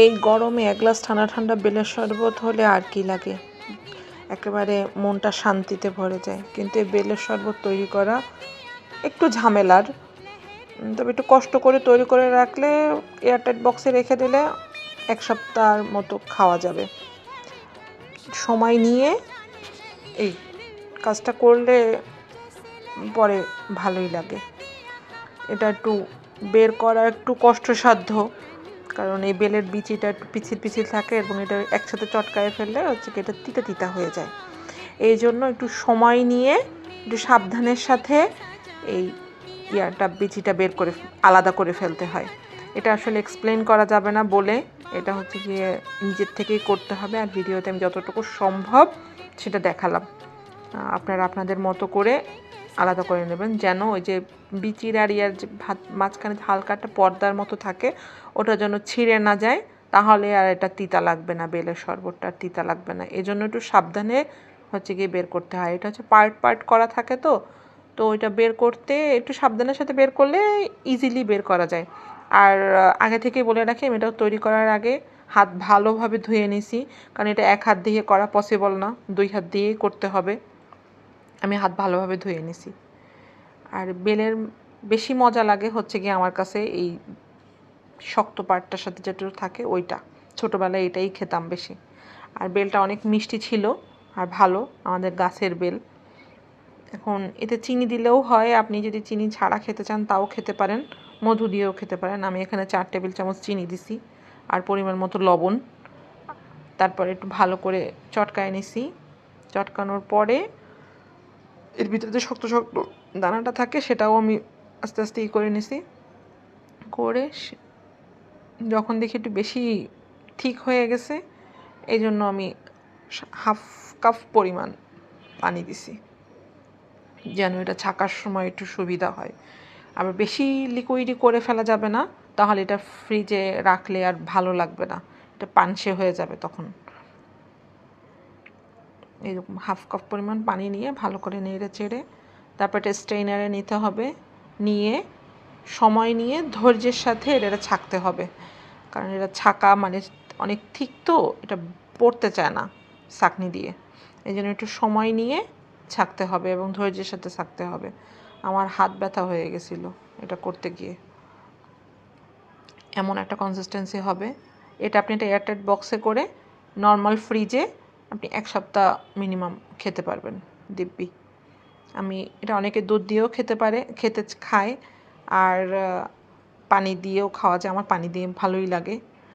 এই গরমে এক গ্লাস ঠান্ডা ঠান্ডা বেলের শরবত হলে আর কি লাগে, একেবারে মনটা শান্তিতে ভরে যায়। কিন্তু এই বেলের শরবত তৈরি করা একটু ঝামেলার, তবে একটু কষ্ট করে তৈরি করে রাখলে এয়ারটাইট বক্সে রেখে দিলে 1 সপ্তাহের মতো খাওয়া যাবে। সময় নিয়ে এই কাজটা করলে পরে ভালোই লাগে। এটা একটু বের করা একটু কষ্টসাধ্য, কারণ এই বেলের বিচিটা একটু পিছিল পিছিল থাকে এবং এটা একসাথে চটকায় ফেললে হচ্ছে কি এটা তিতা তিতা হয়ে যায়। এই জন্য একটু সময় নিয়ে একটু সাবধানের সাথে এই বিচিটা বের করে আলাদা করে ফেলতে হয়। এটা আসলে এক্সপ্লেন করা যাবে না বলে এটা হচ্ছে গিয়ে নিজের থেকেই করতে হবে। আর ভিডিওতে আমি যতটুকু সম্ভব সেটা দেখালাম। আপনারা আপনাদের মতো করে আলাদা করে নেবেন, যেন ওই যে বিচির আর যে মাঝখানে হালকা একটা পর্দার মতো থাকে ওটা যেন ছিঁড়ে না যায়, তাহলে আর এটা তিতা লাগবে না, বেলের শরবতটা আর তিতা লাগবে না। এই জন্য একটু সাবধানে হচ্ছে গিয়ে বের করতে হয়। এটা হচ্ছে পার্ট পার্ট করা থাকে, তো ওইটা বের করতে একটু সাবধানের সাথে বের করলে ইজিলি বের করা যায়। আর আগে থেকে বলে রাখি, আমি এটা তৈরি করার আগে হাত ভালোভাবে ধুয়ে নিছি, কারণ এটা 1 হাত দিয়ে করা পসিবল না, 2 হাত দিয়েই করতে হবে। আমি হাত ভালোভাবে ধুয়ে নিছি। আর বেলের বেশি মজা লাগে হচ্ছে গিয়ে আমার কাছে এই শক্ত পার্টটার সাথে যেটা থাকে ওইটা, ছোটোবেলায় এটাই খেতাম বেশি। আর বেলটা অনেক মিষ্টি ছিল আর ভালো, আমাদের গাছের বেল। এখন এতে চিনি দিলেও হয়, আপনি যদি চিনি ছাড়া খেতে চান তাও খেতে পারেন, মধু দিয়েও খেতে পারেন। আমি এখানে 4 টেবিল চামচ চিনি দিছি আর পরিমাণ মতো লবণ। তারপরে একটু ভালো করে চটকায় নিছি। চটকানোর পরে এর ভিতরে যে শক্ত শক্ত দানাটা থাকে সেটাও আমি আস্তে আস্তে করে নিছি। করে যখন দেখি একটু বেশি ঠিক হয়ে গেছে, এই জন্য আমি 1/2 কাপ পরিমাণ পানি দিছি, যেন এটা ছাকার সময় একটু সুবিধা হয়। আবার বেশি লিকুইডই করে ফেলা যাবে না, তাহলে এটা ফ্রিজে রাখলে আর ভালো লাগবে না, এটা পানসে হয়ে যাবে তখন। এরকম 1/2 কাপ পরিমাণ পানি নিয়ে ভালো করে নেড়ে চেড়ে তারপর এটা স্ট্রেইনারে নিতে হবে, নিয়ে সময় নিয়ে ধৈর্যের সাথে এটা ছাকতে হবে, কারণ এটা ছাকা মানে অনেক ঠিক, তো এটা পড়তে চায় না ছাঁকনি দিয়ে। এই জন্য একটু সময় নিয়ে ছাকতে হবে এবং ধৈর্যের সাথে ছাকতে হবে। আমার হাত ব্যথা হয়ে গেছিলো এটা করতে গিয়ে। এমন একটা কনসিস্টেন্সি হবে। এটা আপনি একটা এয়ারটাইট বক্সে করে নর্মাল ফ্রিজে আপনি 1 সপ্তাহ মিনিমাম খেতে পারবেন দিব্যি। আমি এটা অনেকে দুধ দিয়েও খেতে খায়, আর পানি দিয়েও খাওয়া যায়। আমার পানি দিয়ে ভালোই লাগে।